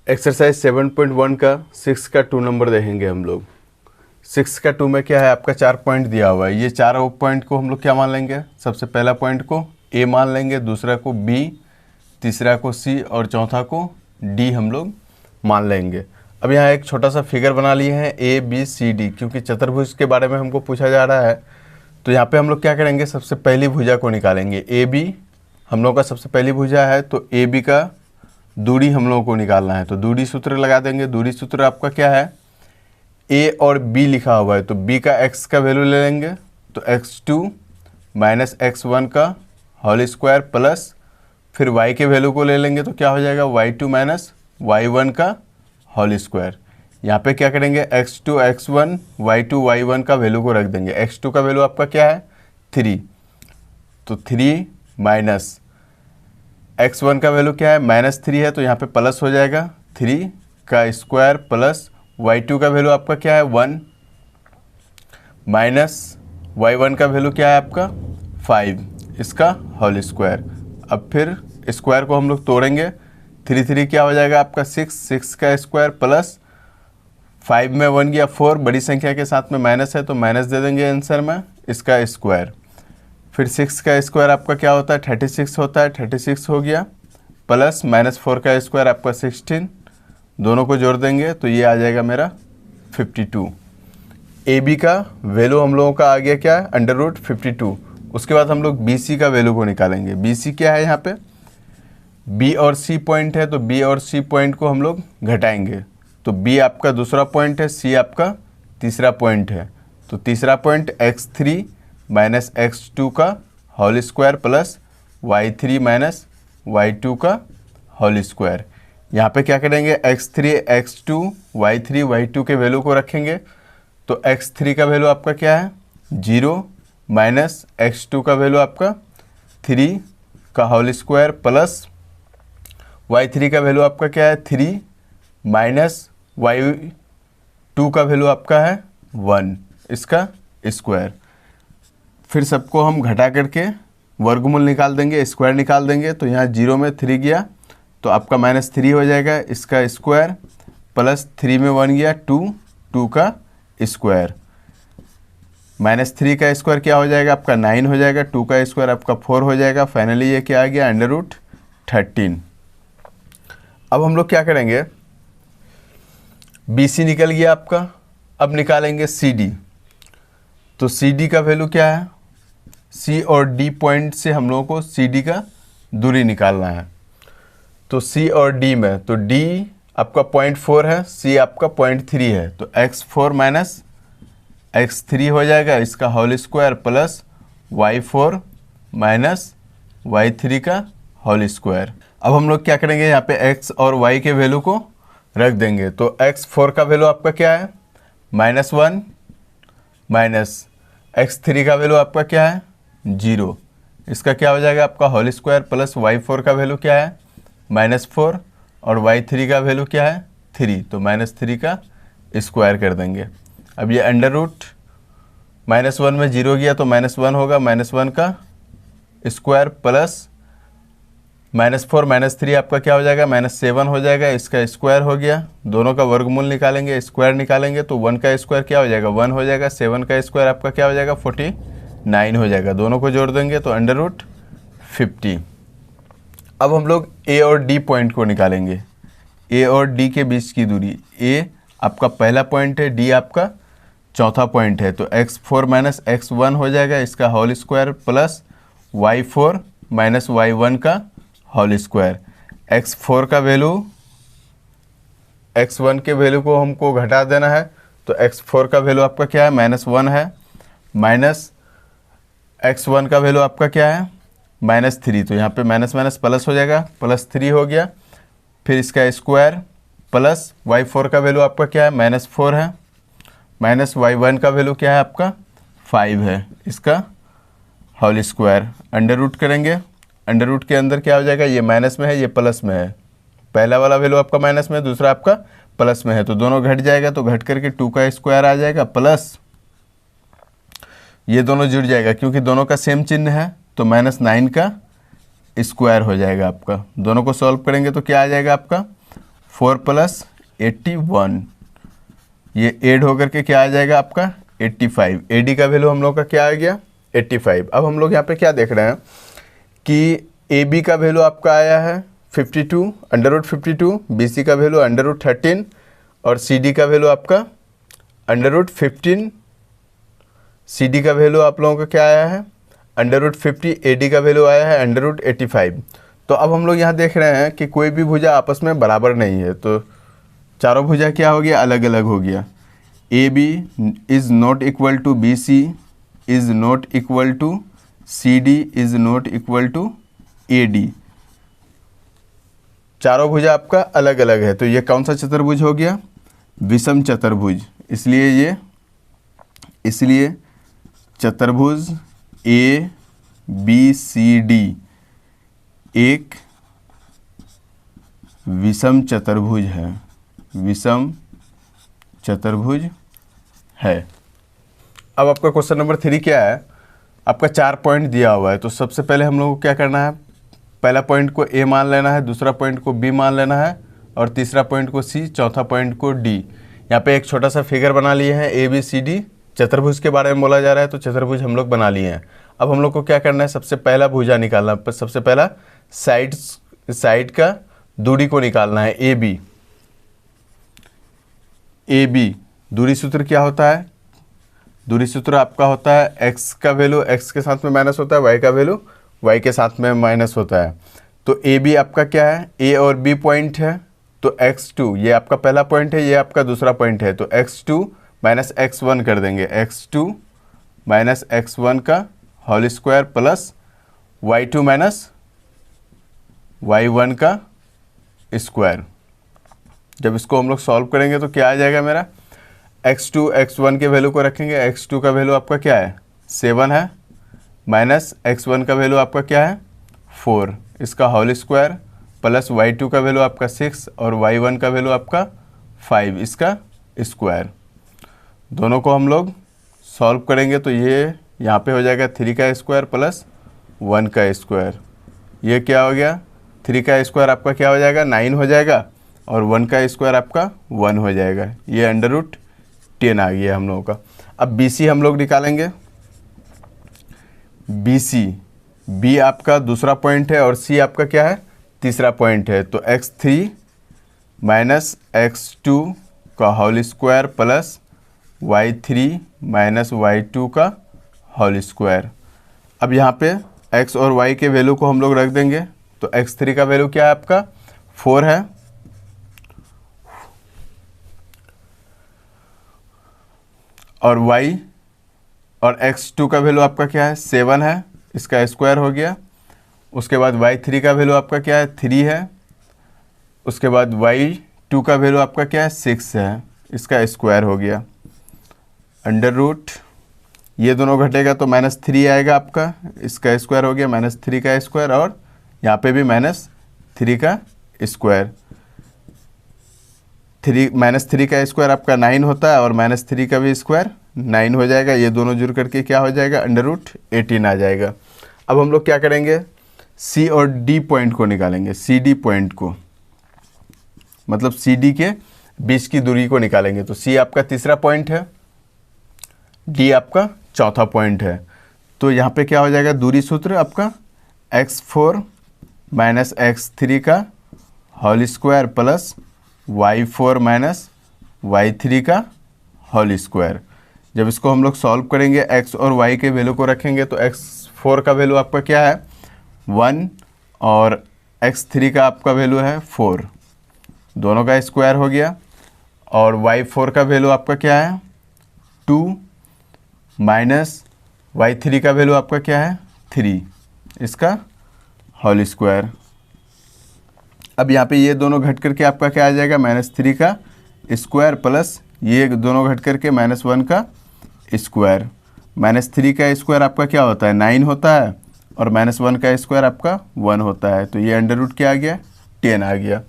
Exercise 7.1 का 6 का 2 number देखेंगे हम लोग। 6 का 2 में क्या है, आपका 4 पॉइंट दिया हुआ है। ये 4 पॉइंट को हम लोग क्या मान लेंगे, सबसे पहला पॉइंट को ए मान लेंगे, दूसरा को बी, तीसरा को सी और चौथा को डी हम लोग मान लेंगे। अब यहाँ एक छोटा सा फिगर बना लिए हैं ए बी सी डी, क्योंकि चतुर्भुज के बारे में हमको पूछा जा रहा है। तो यहाँ पे हम लोग क्या करेंगे, सबसे पहली भुजा को निकालेंगे। ए बी हम लोग का सबसे पहली भुजा है, तो ए बी का दूरी हम लोगों को निकालना है। तो दूरी सूत्र लगा देंगे। दूरी सूत्र आपका क्या है, ए और बी लिखा हुआ है, तो बी का एक्स का वैल्यू ले लेंगे, तो x2 माइनस x1 का होल स्क्वायर प्लस फिर y के वैल्यू को ले लेंगे, तो क्या हो जाएगा y2 माइनस y1 का होल स्क्वायर। यहाँ पे क्या करेंगे, x2 x1 y2 y1 का वैल्यू को रख देंगे। x2 का वैल्यू आपका क्या है 3, तो 3 माइनस x1 का वैल्यू क्या है -3 है, तो यहाँ पे प्लस हो जाएगा 3 का स्क्वायर प्लस y2 का वैल्यू आपका क्या है 1 माइनस y1 का वैल्यू क्या है आपका 5, इसका होल स्क्वायर। अब फिर स्क्वायर को हम लोग तोड़ेंगे, 3 3 क्या हो जाएगा आपका 6, 6 का स्क्वायर प्लस 5 में 1 गया 4, बड़ी संख्या के साथ में माइनस है तो माइनस दे देंगे आंसर में, इसका स्क्वायर। फिर 6 का स्क्वायर आपका क्या होता है 36 होता है, 36 हो गया प्लस -4 का स्क्वायर आपका 16, दोनों को जोड़ देंगे तो ये आ जाएगा मेरा 52। ए बी का वैल्यू हम लोगों का आ गया क्या है √52। उसके बाद हम लोग बी सी का वैल्यू को निकालेंगे। बी सी क्या है, यहाँ पे बी और सी पॉइंट है, तो बी और सी पॉइंट को हम लोग घटाएंगे। तो बी आपका दूसरा पॉइंट है, सी आपका तीसरा पॉइंट है, तो तीसरा पॉइंट x3 माइनस x2 का whole square plus y3 minus y2 का होल स्क्वायर। यहाँ पे क्या करेंगे, x3 x2 y3 y2 के वैल्यू को रखेंगे, तो x3 का वैल्यू आपका क्या है 0 माइनस x2 का वैल्यू आपका 3 का होल स्क्वायर प्लस y3 का वैल्यू आपका क्या है 3 माइनस y2 का वैल्यू आपका है 1, इसका स्क्वायर। फिर सबको हम घटा करके वर्गमूल निकाल देंगे, स्क्वायर निकाल देंगे, तो यहाँ 0 में 3 गया तो आपका -3 हो जाएगा, इसका स्क्वायर प्लस 3 में 1 गया 2, 2 का स्क्वायर। -3 का स्क्वायर क्या हो जाएगा आपका 9 हो जाएगा, 2 का स्क्वायर आपका 4 हो जाएगा। फाइनली ये क्या आ गया √13। अब हम लोग क्या करेंगे, BC निकल गया आपका, अब निकालेंगे CD। तो CD का वैल्यू क्या है, C और D पॉइंट से हम लोगों को CD का दूरी निकालना है। तो C और D में, तो D आपका 0.4 है, C आपका 0.3 है, तो x4 माइनस x3 हो जाएगा, इसका whole square plus y4 minus y3 का होल स्क्वायर। अब हम लोग क्या करेंगे, यहाँ पे x और y के वैल्यू को रख देंगे। तो x4 का वैल्यू आपका क्या है -1 माइनस x3 का वैल्यू आपका क्या है 0, इसका क्या हो जाएगा आपका होल स्क्वायर प्लस y4 का वैल्यू क्या है -4 और y3 का वैल्यू क्या है 3, तो -3 का स्क्वायर कर देंगे। अब ये अंडर रूट -1 में 0 गया तो -1 होगा, -1 का स्क्वायर प्लस -4 -3 आपका क्या हो जाएगा -7 हो जाएगा, इसका स्क्वायर हो गया। दोनों का वर्गमूल निकालेंगे, स्क्वायर निकालेंगे, तो 1 का स्क्वायर क्या हो जाएगा 1 हो जाएगा, 7 का स्क्वायर आपका क्या हो जाएगा 49 हो जाएगा। दोनों को जोड़ देंगे तो √50। अब हम लोग A और D पॉइंट को निकालेंगे। A और D के बीच की दूरी, A आपका पहला पॉइंट है, D आपका चौथा पॉइंट है, तो x4 माइनस x1 हो जाएगा, इसका whole square plus y4 minus y1 का होल स्क्वायर। x4 का वैल्यू x1 के वैल्यू को हमको घटा देना है, तो x4 का वैल्यू आपका क्या है -1 है, माइनस x1 का वैल्यू आपका क्या है -3, तो यहाँ पे माइनस माइनस प्लस हो जाएगा, +3 हो गया। फिर इसका स्क्वायर प्लस y4 का वैल्यू आपका क्या है -4 है, माइनस y1 का वैल्यू क्या है आपका 5 है, इसका होल स्क्वायर। अंडर रूट करेंगे, अंडर रूट के अंदर क्या हो जाएगा, ये माइनस में है ये प्लस में है, पहला वाला वैल्यू आपका माइनस में है, दूसरा आपका प्लस में है, तो दोनों घट जाएगा, तो घट करके 2 का स्क्वायर आ जाएगा प्लस ये दोनों जुड़ जाएगा, क्योंकि दोनों का सेम चिन्ह है, तो -9 का स्क्वायर हो जाएगा आपका। दोनों को सॉल्व करेंगे तो क्या आ जाएगा आपका 4 प्लस 81, ये ऐड होकर के क्या आ जाएगा आपका 85। AD का वैल्यू हम लोग का क्या आ गया 85। अब हम लोग यहाँ पे क्या देख रहे हैं कि AB का वैल्यू आपका आया है 52 √52, BC का वैल्यू √13 और CD का वैल्यू आपका √15। CD का वैल्यू आप लोगों का क्या आया है √50, AD का वैल्यू आया है √85। तो अब हम लोग यहाँ देख रहे हैं कि कोई भी भुजा आपस में बराबर नहीं है, तो चारों भुजा क्या हो गया अलग अलग हो गया। AB is not equal to BC is not equal to CD is not equal to AD। चारों भुजा आपका अलग अलग है, तो ये कौन सा चतुर्भुज हो गया विषम चतुर्भुज। इसलिए चतुर्भुज ABCD एक विषम चतुर्भुज है, विषम चतुर्भुज है। अब आपका क्वेश्चन नंबर 3 क्या है, आपका 4 पॉइंट दिया हुआ है। तो सबसे पहले हम लोग को क्या करना है, पहला पॉइंट को A मान लेना है, दूसरा पॉइंट को B मान लेना है और तीसरा पॉइंट को C, चौथा पॉइंट को D। यहाँ पे एक छोटा सा फिगर बना लिए हैं, ABCD चतुर्भुज के बारे में बोला जा रहा है, तो चतुर्भुज हम लोग बना लिए हैं। अब हम लोग को क्या करना है, सबसे पहला भुजा निकालना, सबसे पहला साइड का दूरी को निकालना है AB। दूरी सूत्र क्या होता है, दूरी सूत्र आपका होता है x का वैल्यू x के साथ में माइनस होता है, y का वैल्यू y के साथ में माइनस होता है। तो AB आपका क्या है, A और B पॉइंट है, तो x2 ये आपका पहला पॉइंट है, ये आपका दूसरा पॉइंट है, तो x2 माइनस x1 कर देंगे, x2 माइनस x1 का whole square plus y2 minus y1 का स्क्वायर। जब इसको हम लोग सॉल्व करेंगे तो क्या आ जाएगा मेरा, x2 x1 के वैल्यू को रखेंगे, x2 का वैल्यू आपका क्या है 7 है, माइनस x1 का वैल्यू आपका क्या है 4, इसका होल स्क्वायर प्लस y2 का वैल्यू आपका 6 और y1 का वैल्यू आपका 5, इसका स्क्वायर। दोनों को हम लोग सॉल्व करेंगे तो ये यहाँ पे हो जाएगा 3 का स्क्वायर प्लस 1 का स्क्वायर। ये क्या हो गया, 3 का स्क्वायर आपका क्या हो जाएगा 9 हो जाएगा और 1 का स्क्वायर आपका 1 हो जाएगा। ये √10 आ गया हम लोगों का। अब BC हम लोग निकालेंगे। B आपका दूसरा पॉइंट है और C आपका क्या है तीसरा पॉइंट है, तो x3 माइनस x2 का whole square plus y3 minus y2 का होल स्क्वायर। अब यहाँ पे x और y के वैल्यू को हम लोग रख देंगे, तो x3 का वैल्यू क्या है आपका 4 है और y और x2 का वैल्यू आपका क्या है 7 है, इसका स्क्वायर हो गया। उसके बाद y3 का वैल्यू आपका क्या है 3 है, उसके बाद y2 का वैल्यू आपका क्या है 6 है, इसका स्क्वायर हो गया। अंडर रूट ये दोनों घटेगा तो -3 आएगा आपका, इसका स्क्वायर हो गया -3 का स्क्वायर और यहाँ पे भी -3 का स्क्वायर। -3 का स्क्वायर आपका 9 होता है और -3 का भी स्क्वायर 9 हो जाएगा। ये दोनों जुड़ करके क्या हो जाएगा √18 आ जाएगा। अब हम लोग क्या करेंगे, C और D पॉइंट को निकालेंगे, CD पॉइंट को, मतलब CD के बीच की दूरी को निकालेंगे। तो C आपका तीसरा पॉइंट है, D आपका चौथा पॉइंट है। तो यहाँ पे क्या हो जाएगा, दूरी सूत्र आपका x4 माइनस x3 का whole square plus y4 minus y3 का होल स्क्वायर। जब इसको हम लोग सॉल्व करेंगे x और y के वैल्यू को रखेंगे तो x4 का वैल्यू आपका क्या है 1 और x3 का आपका वैल्यू है 4, दोनों का स्क्वायर हो गया। और y4 का वैल्यू आपका क्या है 2 माइनस y3 का वैल्यू आपका क्या है 3, इसका होल स्क्वायर। अब यहाँ पे ये दोनों घट करके आपका क्या आ जाएगा -3 का स्क्वायर प्लस ये दोनों घट करके -1 का स्क्वायर। -3 का स्क्वायर आपका क्या होता है 9 होता है और -1 का स्क्वायर आपका 1 होता है, तो ये अंडर रूट क्या आ गया 10 आ गया।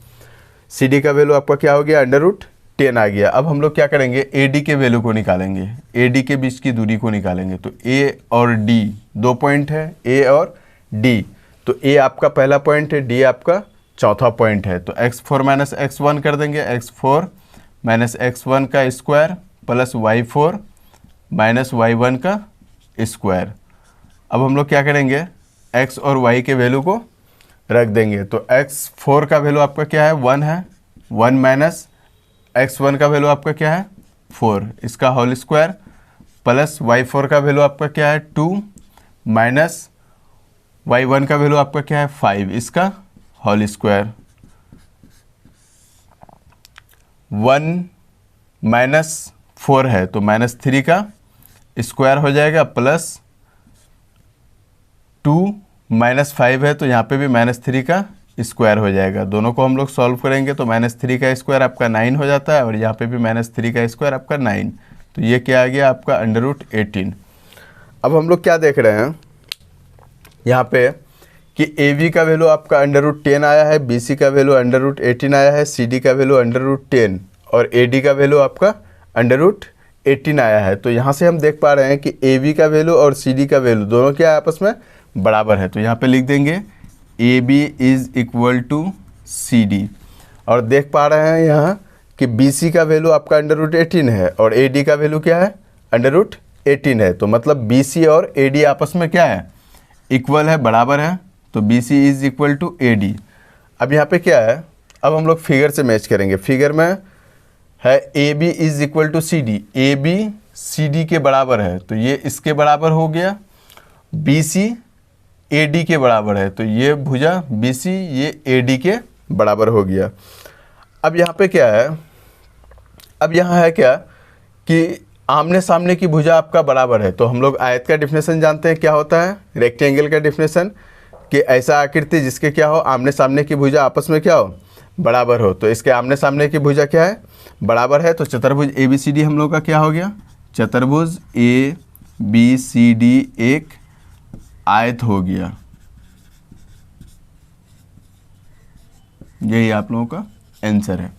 CD का वैल्यू आपका क्या हो गया √10 आ गया। अब हम लोग क्या करेंगे, AD के वैल्यू को निकालेंगे, AD के बीच की दूरी को निकालेंगे। तो A और D दो पॉइंट है, A और D, तो A आपका पहला पॉइंट है, D आपका चौथा पॉइंट है। तो x4 माइनस x1 कर देंगे, x4 माइनस x1 का square plus y4 minus y1 का स्क्वायर। अब हम लोग क्या करेंगे, x और y के वैल्यू को रख देंगे। तो x4 का वैल्यू आपका क्या है, 1 है, 1 माइनस x1 का वैल्यू आपका क्या है, 4, इसका होल स्क्वायर प्लस y4 का वैल्यू आपका क्या है, 2 माइनस y1 का वैल्यू आपका क्या है, 5, इसका होल स्क्वायर। 1 माइनस 4 है तो माइनस 3 का स्क्वायर हो जाएगा प्लस 2 माइनस 5 है तो यहाँ पे भी माइनस 3 का स्क्वायर हो जाएगा। दोनों को हम लोग सॉल्व करेंगे तो माइनस 3 का स्क्वायर आपका 9 हो जाता है और यहाँ पे भी माइनस 3 का स्क्वायर आपका 9। तो ये क्या आ गया आपका √18। अब हम लोग क्या देख रहे हैं यहाँ पे कि AB का वैल्यू आपका √10 आया है, BC का वैल्यू √18 आया है, CD का वैल्यू √10 और AD का वैल्यू आपका √18 आया है। तो यहाँ से हम देख पा रहे हैं कि AB का वैल्यू और CD का वैल्यू दोनों क्या आपस में बराबर है। तो यहाँ पे लिख देंगे AB is equal to CD और देख पा रहे हैं यहाँ कि BC का वैल्यू आपका √18 है और AD का वैल्यू क्या है, √18 है। तो मतलब BC और AD आपस में क्या है, इक्वल है, बराबर है। तो BC is equal to AD। अब यहाँ पे क्या है, अब हम लोग फिगर से मैच करेंगे। फिगर में है AB is equal to CD, AB CD के बराबर है तो ये इसके बराबर हो गया, BC AD के बराबर है तो ये भुजा BC ये AD के बराबर हो गया। अब यहाँ पे क्या है, अब यहाँ है क्या कि आमने सामने की भुजा आपका बराबर है। तो हम लोग आयत का डिफिनेशन जानते हैं क्या होता है, रेक्टेंगल का डिफिनेशन, कि ऐसा आकृति जिसके क्या हो, आमने सामने की भुजा आपस में क्या हो, बराबर हो। तो इसके आमने सामने की भुजा क्या है, बराबर है। तो चतुर्भुज ABCD हम लोग का क्या हो गया, चतुर्भुज ABCD एक आयत हो गया। यही आप लोगों का आंसर है।